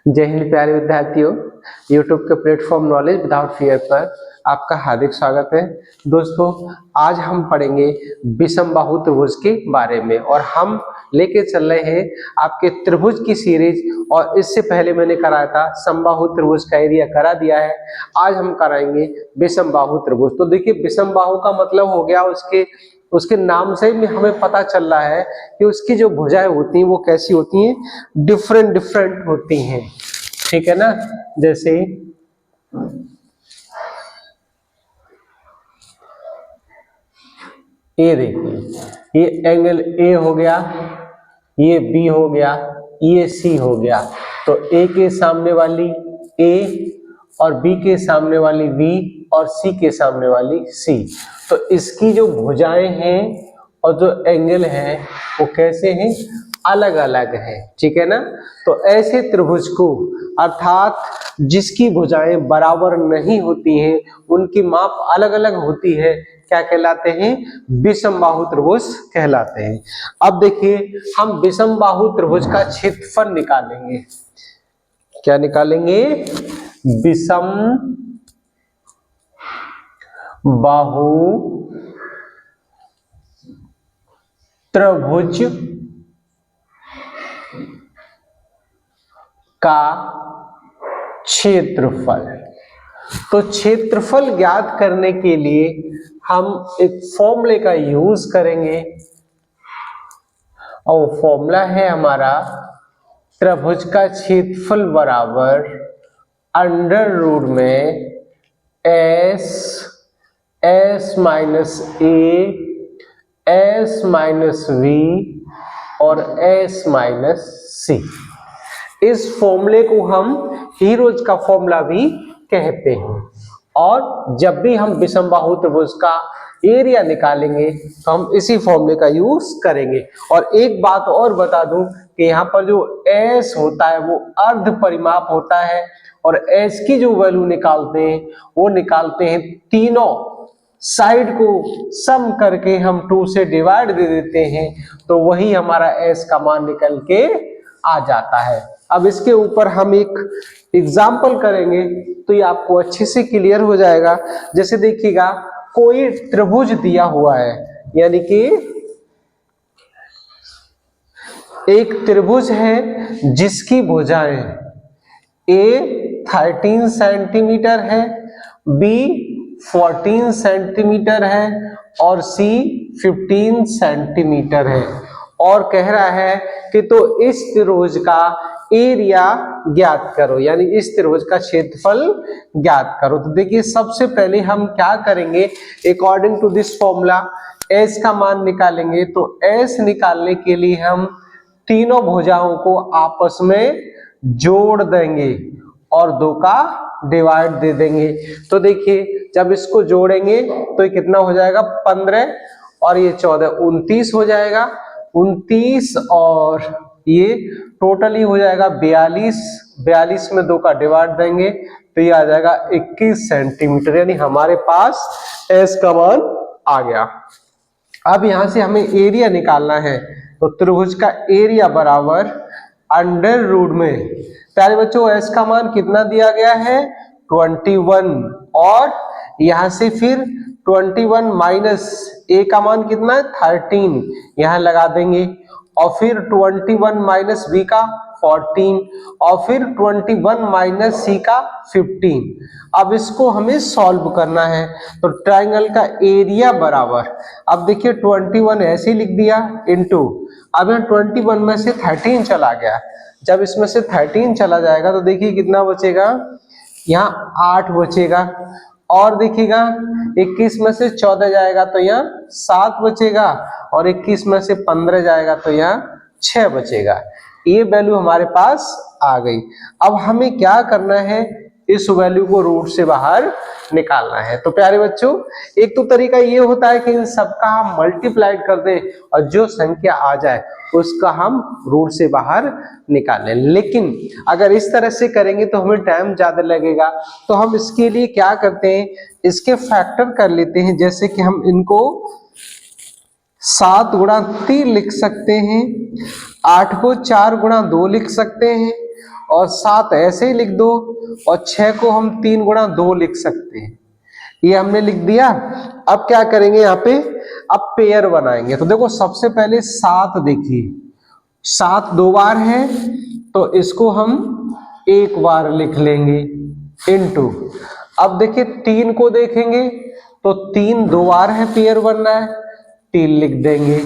जय हिंद प्यारे विद्यार्थियों, यूट्यूब के प्लेटफॉर्म नॉलेज विदाउट फियर पर आपका हार्दिक स्वागत है। दोस्तों, आज हम पढ़ेंगे विषमबाहु त्रिभुज के बारे में और हम लेके चल रहे हैं आपके त्रिभुज की सीरीज। और इससे पहले मैंने कराया था समबाहु त्रिभुज का एरिया करा दिया है। आज हम कराएंगे विषमबाहु त्रिभुज। तो देखिए, विषमबाहु का मतलब हो गया उसके नाम से भी हमें पता चल रहा है कि उसकी जो भुजाएं होती हैं वो कैसी होती हैं, डिफरेंट होती हैं। ठीक है ना। जैसे ए देखिए, ये एंगल ए हो गया, ये बी हो गया, ये सी हो गया। तो ए के सामने वाली ए और बी के सामने वाली बी और सी के सामने वाली सी। तो इसकी जो भुजाएं हैं और जो एंगल है वो कैसे हैं, अलग अलग है। ठीक है ना। तो ऐसे त्रिभुज को, अर्थात जिसकी भुजाएं बराबर नहीं होती हैं, उनकी माप अलग अलग होती है, क्या कहलाते हैं, विषमबाहु त्रिभुज कहलाते हैं। अब देखिए, हम विषमबाहु त्रिभुज का क्षेत्रफल निकालेंगे। क्या निकालेंगे, विषम बाहु त्रिभुज का क्षेत्रफल। तो क्षेत्रफल ज्ञात करने के लिए हम एक फॉर्मूले का यूज करेंगे और फॉर्मूला है हमारा, त्रिभुज का क्षेत्रफल बराबर अंडर रूट में S minus A, S minus V और एस माइनस सी। इस फॉर्मूले को हम हीरोज का फॉर्मूला भी कहते हैं। और जब भी हम विषमबाहु त्रिभुज का एरिया निकालेंगे तो हम इसी फॉर्मूले का यूज करेंगे। और एक बात और बता दूं कि यहाँ पर जो एस होता है वो अर्ध परिमाप होता है, और एस की जो वैल्यू निकालते हैं वो निकालते हैं तीनों साइड को सम करके हम 2 से डिवाइड दे देते हैं, तो वही हमारा एस का मान निकल के आ जाता है। अब इसके ऊपर हम एक एग्जाम्पल करेंगे तो ये आपको अच्छे से क्लियर हो जाएगा। जैसे देखिएगा, कोई त्रिभुज दिया हुआ है, यानी कि एक त्रिभुज है जिसकी भुजाएं ए 13 सेंटीमीटर है, बी 14 सेंटीमीटर है और सी 15 सेंटीमीटर है। और कह रहा है कि तो इस त्रिभुज का एरिया ज्ञात करो, यानी इस त्रिभुज का क्षेत्रफल ज्ञात करो। तो देखिए, सबसे पहले हम क्या करेंगे, according to this formula S का मान निकालेंगे। तो एस निकालने के लिए हम तीनों भुजाओं को आपस में जोड़ देंगे और 2 का डिवाइड दे देंगे। तो देखिए, जब इसको जोड़ेंगे तो ये कितना हो जाएगा, 15 और ये 14, 29 हो जाएगा। 29 और ये टोटली हो जाएगा 42। 42 में 2 का डिवाइड देंगे तो ये आ जाएगा 21 सेंटीमीटर, यानी हमारे पास एस का मान आ गया। अब यहां से हमें एरिया निकालना है। तो त्रिभुज का एरिया बराबर अंडर रूट में, प्यारे बच्चों, एस का मान कितना दिया गया है, 21, और यहां से फिर 21 माइनस ए का मान कितना है, 13, यहां लगा देंगे। और फिर 21 माइनस बी का 14 और फिर 21 माइनस सी का 15। अब इसको हमें सॉल्व करना है। तो ट्राइंगल का एरिया बराबर, अब देखिए 21 ऐसे लिख दिया इनटू, अब यहाँ 21 में से 13 चला गया। जब इसमें से 13 चला जाएगा तो देखिए कितना बचेगा, यहाँ 8 बचेगा। और देखिएगा 21 में से 14 जाएगा तो यहाँ 7 बचेगा, और 21 में से 15 जाएगा तो यहाँ 6 बचेगा। ये वैल्यू हमारे पास आ गई। अब हमें क्या करना है, इस वैल्यू को रूट से बाहर निकालना है। तो प्यारे बच्चों, एक तो तरीका ये होता है कि इन सबका हम मल्टीप्लाइड कर दें और जो संख्या आ जाए उसका हम रूट से बाहर निकालें। लेकिन अगर इस तरह से करेंगे तो हमें टाइम ज्यादा लगेगा। तो हम इसके लिए क्या करते हैं, इसके फैक्टर कर लेते हैं। जैसे कि हम इनको 7 गुणा 3 लिख सकते हैं, 8 को 4 गुणा 2 लिख सकते हैं, और 7 ऐसे ही लिख दो, और 6 को हम 3 गुणा 2 लिख सकते हैं। ये हमने लिख दिया। अब क्या करेंगे यहाँ पे, अब पेयर बनाएंगे। तो देखो सबसे पहले 7 देखिए, 7 2 बार है तो इसको हम 1 बार लिख लेंगे इनटू। अब देखिए 3 को देखेंगे तो 3 2 बार है, पेयर बनना है, 3 लिख देंगे।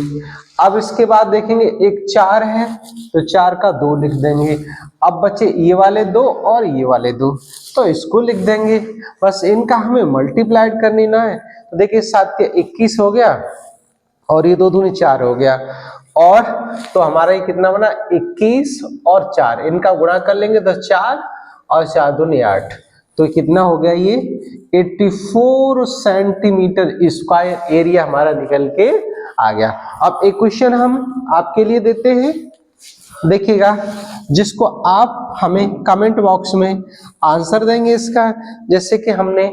अब इसके बाद देखेंगे एक 4 है तो 4 का 2 लिख देंगे। अब बचे ये वाले 2 और ये वाले 2, तो इसको लिख देंगे। बस इनका हमें मल्टीप्लाइड करनी ना है। तो देखिए 7 के 21 हो गया और ये 2 दूनी 4 हो गया, और तो हमारा ये कितना बना, 21 और 4, इनका गुणा कर लेंगे तो 4 और 4 दूनी 8, तो कितना हो गया, ये 84 सेंटीमीटर स्क्वायर एरिया हमारा निकल के आ गया। अब एक क्वेश्चन हम आपके लिए देते हैं, देखिएगा, जिसको आप हमें कमेंट बॉक्स में आंसर देंगे इसका। जैसे कि हमने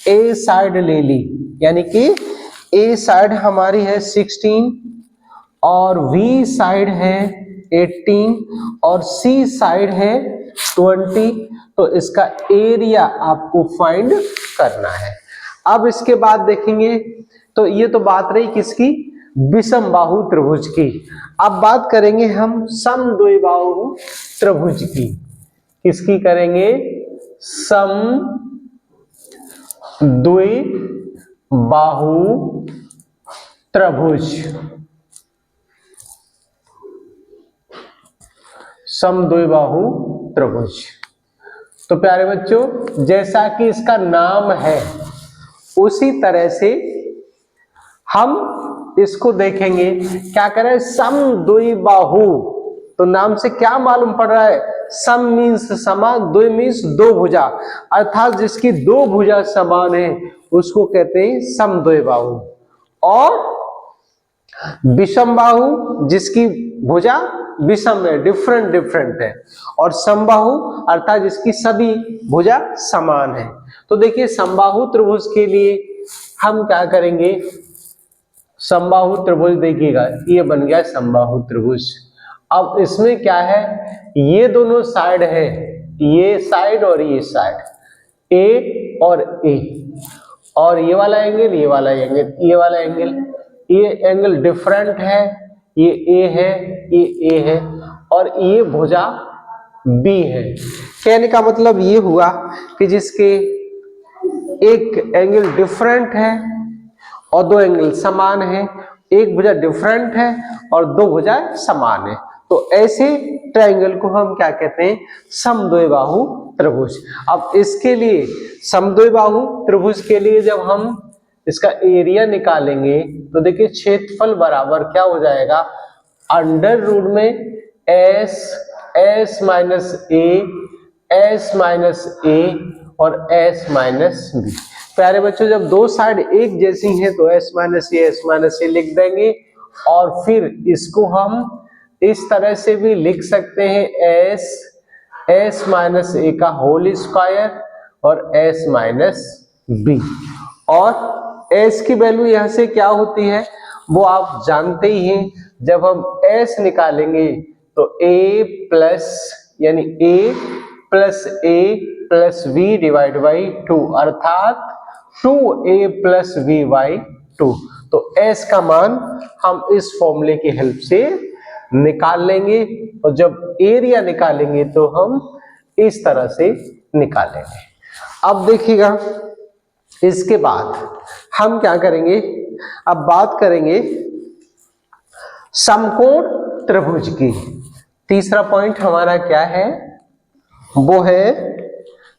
ए साइड ले ली, यानी कि ए साइड हमारी है 16 और बी साइड है 18 और सी साइड है 20, तो इसका एरिया आपको फाइंड करना है। अब इसके बाद देखेंगे, तो ये तो बात रही किसकी, विषमबाहु त्रिभुज की। अब बात करेंगे हम समद्विबाहु त्रिभुज की। किसकी करेंगे, समद्विबाहु त्रिभुज। समद्विबाहु त्रिभुज। तो प्यारे बच्चों, जैसा कि इसका नाम है उसी तरह से हम इसको देखेंगे। क्या करें, समद्विबाहु, तो नाम से क्या मालूम पड़ रहा है, सम मीन्स समान, द्वि मीन्स 2 भुजा, अर्थात जिसकी 2 भुजा समान है उसको कहते हैं समद्विबाहु। और विषमबाहु, जिसकी भुजा विषम है, डिफरेंट डिफरेंट है, और समबाहु अर्थात जिसकी सभी भुजा समान है। तो देखिए समबाहु त्रिभुज के लिए हम क्या करेंगे, समबाहु त्रिभुज देखिएगा, ये बन गया समबाहु त्रिभुज। अब इसमें क्या है, ये दोनों साइड है, ये साइड और ये साइड, ए और ए, और ये वाला एंगल, ये वाला एंगल, ये वाला एंगल, ये एंगल डिफरेंट है, ये ए है, ये ए है, और ये भुजा बी है। कहने का मतलब ये हुआ कि जिसके एक एंगल डिफरेंट है और 2 एंगल समान है, एक भुजा डिफरेंट है और 2 भुजा समान है, तो ऐसे ट्रायंगल को हम क्या कहते हैं, समद्विबाहु त्रिभुज। अब इसके लिए समद्विबाहु त्रिभुज के लिए जब हम इसका एरिया निकालेंगे तो देखिए क्षेत्रफल बराबर क्या हो जाएगा, अंडर रूट में एस माइनस ए और एस माइनस बी। प्यारे बच्चों, जब 2 साइड एक जैसी हैं तो एस माइनस ए लिख देंगे, और फिर इसको हम इस तरह से भी लिख सकते हैं, एस माइनस ए का होल स्क्वायर और एस माइनस बी। और एस की वैल्यू यहां से क्या होती है वो आप जानते ही हैं, जब हम एस निकालेंगे तो a प्लस, यानी a plus v divide by 2, अर्थात 2a प्लस v बाई 2। तो s का मान हम इस फॉर्मूले की हेल्प से निकाल लेंगे, और जब एरिया निकालेंगे तो हम इस तरह से निकालेंगे। अब देखिएगा, इसके बाद हम क्या करेंगे, अब बात करेंगे समकोण त्रिभुज की। तीसरा पॉइंट हमारा क्या है, वो है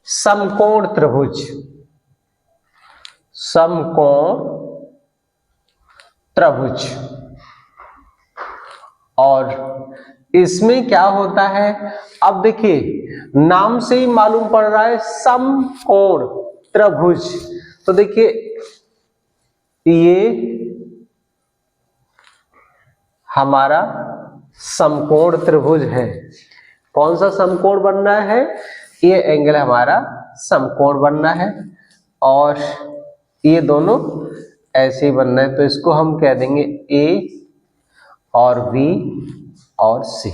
समकोण त्रिभुज। समकोण त्रिभुज, और इसमें क्या होता है, अब देखिए नाम से ही मालूम पड़ रहा है समकोण त्रिभुज। तो देखिए ये हमारा समकोण त्रिभुज है। कौन सा समकोण बनना है, ये एंगल हमारा समकोण बनना है, और ये दोनों ऐसे ही बनना है। तो इसको हम कह देंगे ए और बी और सी।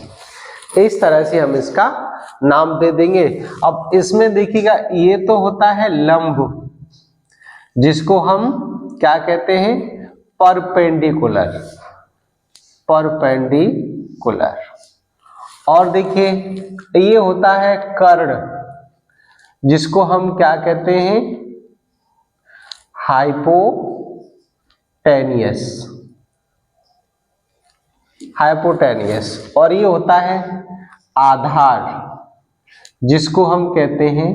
इस तरह से हम इसका नाम दे देंगे। अब इसमें देखिएगा ये तो होता है लंब, जिसको हम क्या कहते हैं, परपेंडिकुलर, परपेंडिकुलर। और देखिए ये होता है कर्ण, जिसको हम क्या कहते हैं, हाइपोटेनियस, हाइपोटेनियस। और ये होता है आधार, जिसको हम कहते हैं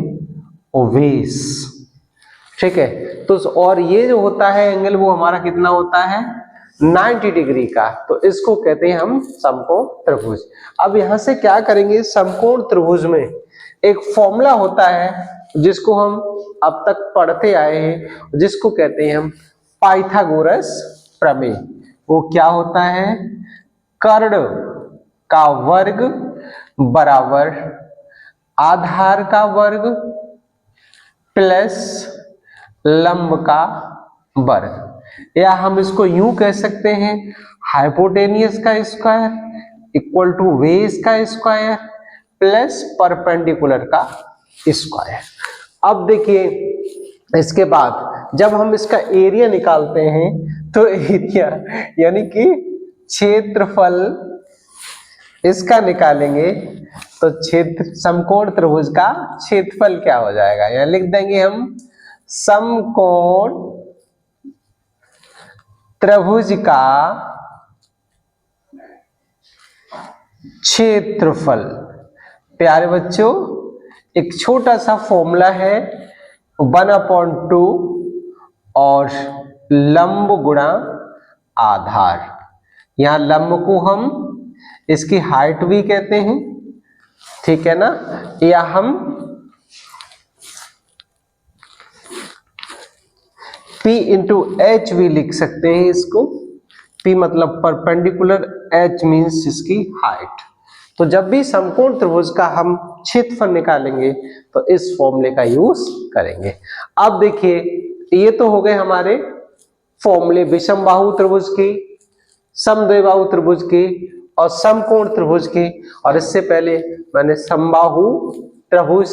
ओवेस। ठीक है, तो और ये जो होता है एंगल वो हमारा कितना होता है, 90 डिग्री का, तो इसको कहते हैं हम समकोण त्रिभुज। अब यहां से क्या करेंगे, समकोण त्रिभुज में एक फॉर्मूला होता है जिसको हम अब तक पढ़ते आए हैं, जिसको कहते हैं हम पाइथागोरस प्रमेय। वो क्या होता है, कर्ण का वर्ग बराबर आधार का वर्ग प्लस लंब का वर्ग, या हम इसको यूं कह सकते हैं, हाइपोटेनियस का स्क्वायर इक्वल टू बेस का स्क्वायर प्लस परपेंडिकुलर का स्क्वायर। अब देखिए इसके बाद जब हम इसका एरिया निकालते हैं तो एरिया यानी कि क्षेत्रफल इसका निकालेंगे, तो क्षेत्र समकोण त्रिभुज का क्षेत्रफल क्या हो जाएगा, या लिख देंगे हम समकोण त्रिभुज का क्षेत्रफल। प्यारे बच्चों एक छोटा सा फॉर्मूला है 1/2 और लंब गुणा आधार। यहां लंब को हम इसकी हाइट भी कहते हैं, ठीक है ना, या हम P इंटू एच भी लिख सकते हैं इसको। P मतलब परपेंडिकुलर, H मीन्स इसकी हाइट। तो जब भी समकोण त्रिभुज का हम क्षेत्रफल निकालेंगे तो इस फॉर्मूले का यूज करेंगे। अब देखिए ये तो हो गए हमारे फॉर्मूले विषमबाहु त्रिभुज के, समद्विबाहु त्रिभुज के और समकोण त्रिभुज के। और इससे पहले मैंने समबाहु त्रिभुज,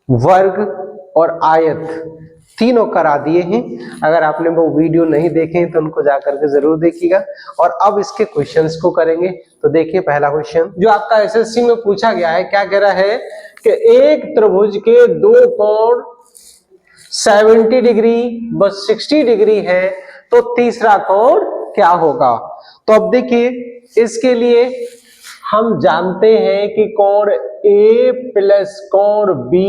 वर्ग और आयत तीनों करा दिए हैं। अगर आपने वो वीडियो नहीं देखे हैं तो उनको जाकर के जरूर देखिएगा। और अब इसके क्वेश्चंस को करेंगे। तो देखिए पहला क्वेश्चन जो आपका एसएससी में पूछा गया है, क्या कह रहा है कि एक त्रिभुज के दो कोण 70 डिग्री व 60 डिग्री है, तो तीसरा कोण क्या होगा। तो अब देखिए इसके लिए हम जानते हैं कि कोण A प्लस कोण B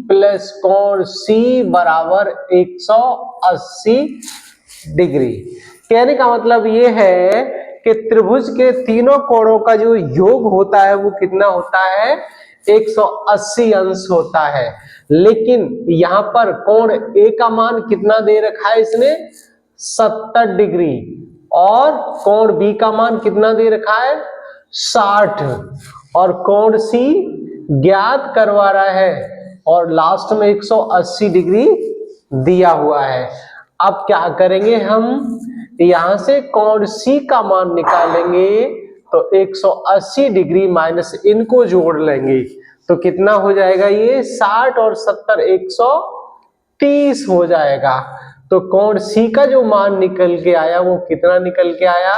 प्लस कोण C बराबर 180 डिग्री। कहने का मतलब ये है कि त्रिभुज के तीनों कोणों का जो योग होता है वो कितना होता है, 180 अंश होता है। लेकिन यहां पर कोण A का मान कितना दे रखा है इसने, 70 डिग्री, और कोण B का मान कितना दे रखा है, 60, और कोण C ज्ञात करवा रहा है और लास्ट में 180 डिग्री दिया हुआ है। अब क्या करेंगे, हम यहां से कोण C का मान निकालेंगे तो 180 डिग्री माइनस इनको जोड़ लेंगे तो कितना हो जाएगा, ये 60 और 70 130 हो जाएगा। तो कोण C का जो मान निकल के आया वो कितना निकल के आया,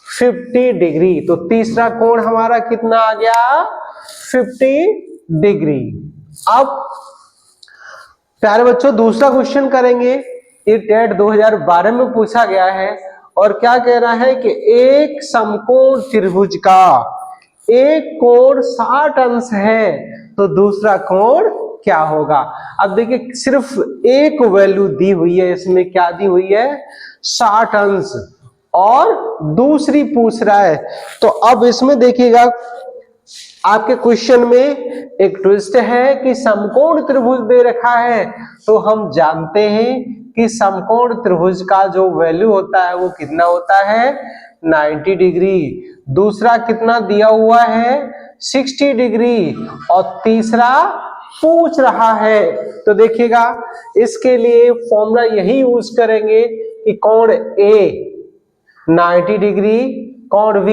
50 डिग्री। तो तीसरा कोण हमारा कितना आ गया, 50 डिग्री। अब प्यारे बच्चों दूसरा क्वेश्चन करेंगे। ये टेट 2012 में पूछा गया है और क्या कह रहा है कि एक समकोण त्रिभुज का एक कोण 60 अंश है तो दूसरा कोण क्या होगा। अब देखिए सिर्फ एक वैल्यू दी हुई है, इसमें क्या दी हुई है, 60 अंश, और दूसरी पूछ रहा है। तो अब इसमें देखिएगा आपके क्वेश्चन में एक ट्विस्ट है कि समकोण त्रिभुज दे रखा है, तो हम जानते हैं कि समकोण त्रिभुज का जो वैल्यू होता है वो कितना होता है, 90 डिग्री। दूसरा कितना दिया हुआ है, 60 डिग्री, और तीसरा पूछ रहा है। तो देखिएगा इसके लिए फॉर्मूला यही यूज करेंगे कि कोण A 90 डिग्री, कोण B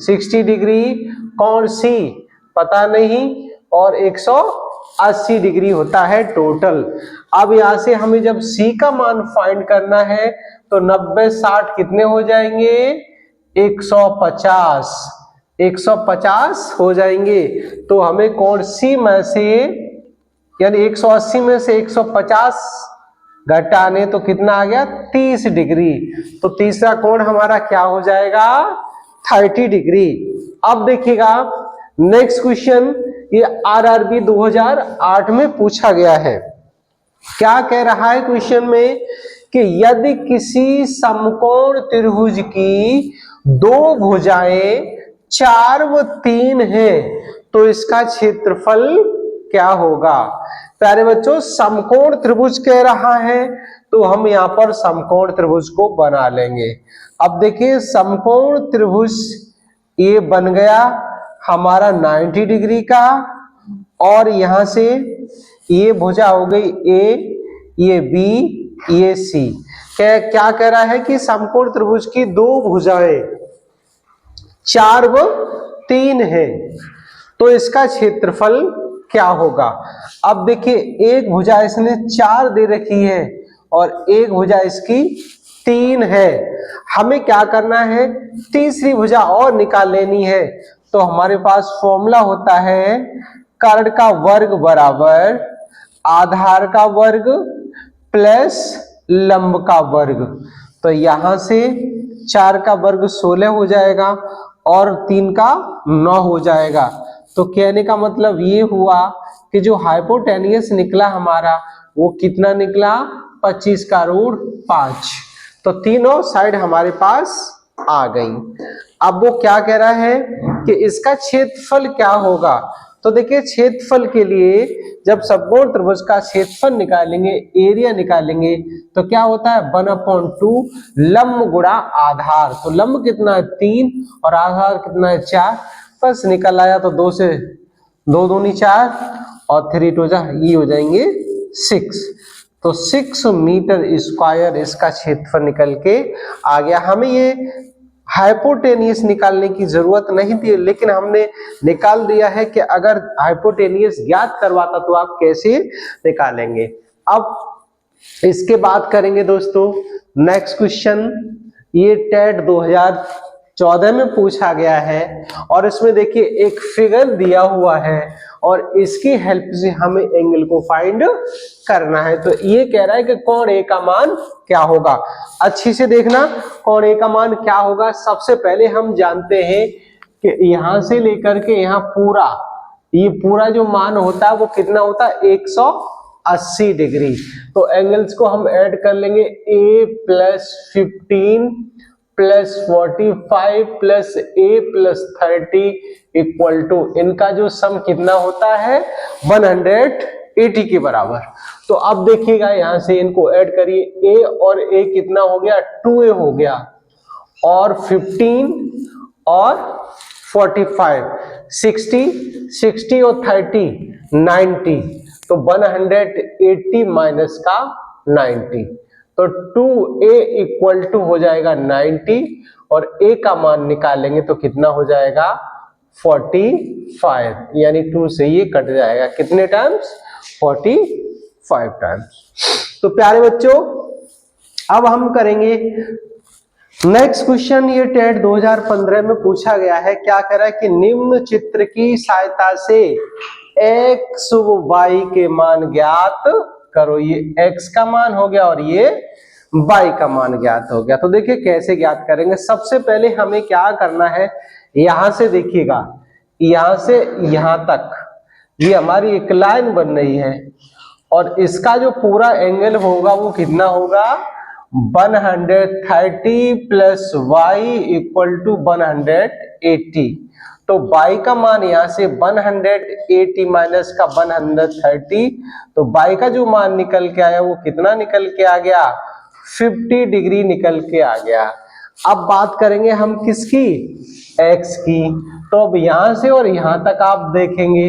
60 डिग्री, कोण C पता नहीं, और 180 डिग्री होता है टोटल। अब यहां से हमें जब C का मान फाइंड करना है तो 90 60 कितने हो जाएंगे, 150 150 हो जाएंगे। तो हमें कोण C में से यानी 180 में से 150 घटाने तो कितना आ गया, 30 डिग्री। तो तीसरा कोण हमारा क्या हो जाएगा, 30 डिग्री। अब देखिएगा नेक्स्ट क्वेश्चन, ये आरआरबी 2008 में पूछा गया है। क्या कह रहा है क्वेश्चन में कि यदि किसी समकोण त्रिभुज की दो भुजाएं 4 व 3 है तो इसका क्षेत्रफल क्या होगा। प्यारे बच्चों, समकोण त्रिभुज कह रहा है तो हम यहाँ पर समकोण त्रिभुज को बना लेंगे। अब देखिए समकोण त्रिभुज ये बन गया हमारा 90 डिग्री का, और यहां से ये भुजा हो गई A, ये B, ये C। क्या कह रहा है कि समकोण त्रिभुज की दो भुजाएं 4 व 3 है तो इसका क्षेत्रफल क्या होगा। अब देखिए एक भुजा इसने 4 दे रखी है और एक भुजा इसकी 3 है। हमें क्या करना है, तीसरी भुजा और निकाल लेनी है। तो हमारे पास फॉर्मूला होता है कर्ण का वर्ग बराबर आधार का वर्ग प्लस लंब का वर्ग। तो यहां से 4 का वर्ग 16 हो जाएगा और 3 का 9 हो जाएगा। तो कहने का मतलब ये हुआ कि जो हाइपोटेनियस निकला हमारा वो कितना निकला, 25 का रूट 5। तो तीनों साइड हमारे पास आ गई। अब वो क्या कह रहा है कि इसका क्षेत्रफल क्या होगा। तो देखिए क्षेत्रफल के लिए जब समकोण त्रिभुज का क्षेत्रफल निकालेंगे, एरिया निकालेंगे, तो क्या होता है 1/2 लंब गुणा आधार। तो लंब कितना है 3 और आधार कितना है 4, बस निकल आया। तो 2 से 2 दूनी 4 और 3 टू जा ये हो जाएंगे 6। तो 6 मीटर स्क्वायर इसका क्षेत्रफल निकल के आ गया। हमें ये हाइपोटेनियस निकालने की जरूरत नहीं थी, लेकिन हमने निकाल दिया है कि अगर हाइपोटेनियस ज्ञात करवाता तो आप कैसे निकालेंगे। अब इसके बाद करेंगे दोस्तों नेक्स्ट क्वेश्चन, ये टेट 2014 में पूछा गया है और इसमें देखिए एक फिगर दिया हुआ है और इसकी हेल्प से हमें एंगल को फाइंड करना है। तो ये कह रहा है कि कोण A का मान क्या होगा। अच्छी से देखना कोण A का मान क्या होगा। सबसे पहले हम जानते हैं कि यहां से लेकर के यहां पूरा ये पूरा जो मान होता है वो कितना होता है 180 डिग्री। तो एंगल्स को हम ऐड कर लेंगे, A plus 15 plus 45 plus A plus 30 equal to इनका जो सम कितना होता है 180 के बराबर। तो अब देखिएगा यहां से इनको ऐड करिए, A और A कितना हो गया 2A हो गया और 15 और 45 60 और 30 90। तो 180 माइनस का 90, तो 2A इक्वल टू हो जाएगा 90 और A का मान निकालेंगे तो कितना हो जाएगा 45, यानी 2 से ये कट जाएगा। कितने टाइम्स 45 टाइम्स। तो प्यारे बच्चों अब हम करेंगे नेक्स्ट क्वेश्चन, ये टेट 2015 में पूछा गया है। क्या कह रहा है कि निम्न चित्र की सहायता से x व y के मान ज्ञात करो। ये x का मान हो गया और ये y का मान ज्ञात हो गया। तो देखिए कैसे ज्ञात करेंगे। सबसे पहले हमें क्या करना है, यहां से देखिएगा यहां से यहां तक ये हमारी एक लाइन बन रही है और इसका जो पूरा एंगल होगा वो कितना होगा 130 प्लस y इक्वल टू 180। तो y का मान यहां से 180 माइनस का 130, तो y का जो मान निकल के आया वो कितना निकल के आ गया 50 डिग्री निकल के आ गया। अब बात करेंगे हम किसकी, x की। तो अब यहां से और यहां तक आप देखेंगे,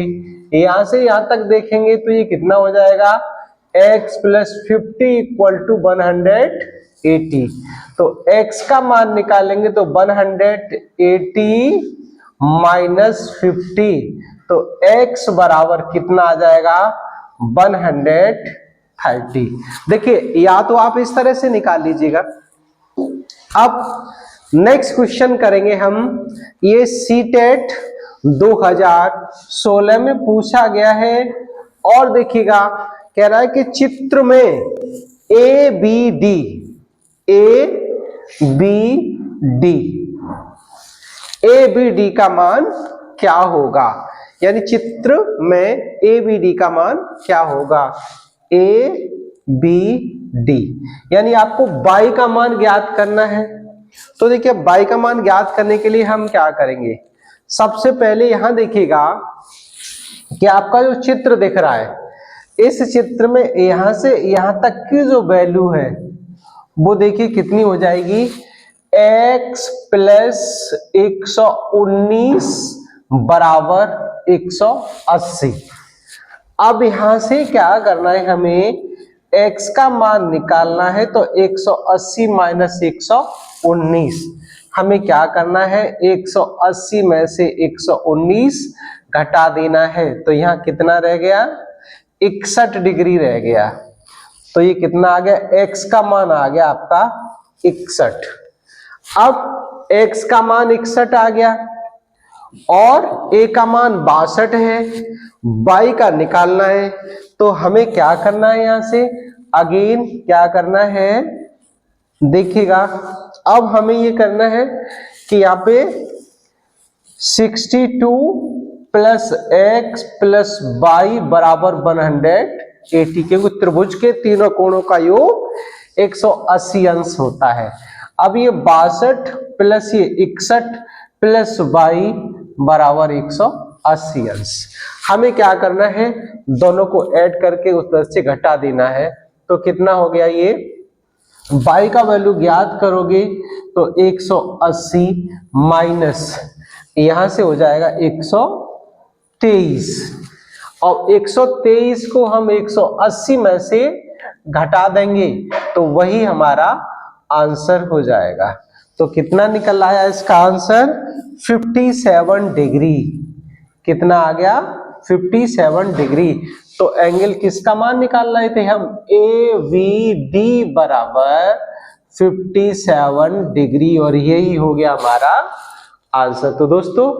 यहां से यहां तक देखेंगे तो ये कितना हो जाएगा x प्लस 50 इक्वल टू 180। तो x का मान निकालेंगे तो 180 माइनस 50, तो x बराबर कितना आ जाएगा 130। देखिए या तो आप इस तरह से निकाल लीजिएगा। अब नेक्स्ट क्वेश्चन करेंगे हम, ये सीटेट 2016 में पूछा गया है और देखिएगा कह रहा है कि चित्र में ABD का मान क्या होगा, यानी चित्र में ABD का मान क्या होगा, ABD यानी आपको बाई का मान ज्ञात करना है। तो देखिए बाई का मान ज्ञात करने के लिए हम क्या करेंगे, सबसे पहले यहां देखिएगा कि आपका जो चित्र दिख रहा है, इस चित्र में यहां से यहां तक की जो वैल्यू है वो देखिए कितनी हो जाएगी, x प्लस 119 बराबर 180। अब यहां से क्या करना है, हमें x का मान निकालना है, तो 180 माइनस 119 हमें क्या करना है, 180 में से 119 घटा देना है, तो यहाँ कितना रह गया, 61 डिग्री रह गया। तो ये कितना आ गया, x का मान आ गया आपका 61। अब x का मान 61 आ गया और a का मान 62 है, y का निकालना है, तो हमें क्या करना है, यहां से अगेन क्या करना है, देखिएगा अब हमें ये करना है कि यहाँ पे 62 प्लस x प्लस y बराबर 180, क्योंकि त्रिभुज के तीनों कोणों का योग 180 अंश होता है। अब ये 62 प्लस ये 61 प्लस y बराबर 180 अंश, हमें क्या करना है, दोनों को ऐड करके उस तरह से घटा देना है। तो कितना हो गया, ये y का वैल्यू ज्ञात करोगे तो 180 माइनस यहां से हो जाएगा 123, और 123 को हम 180 में से घटा देंगे तो वही हमारा आंसर हो जाएगा। तो कितना निकल आया इसका आंसर, 57 डिग्री। कितना आ गया, 57 डिग्री। तो एंगल किसका मान निकाल रहे थे हम, AVD बराबर 57 डिग्री, और यही हो गया हमारा आंसर। तो दोस्तों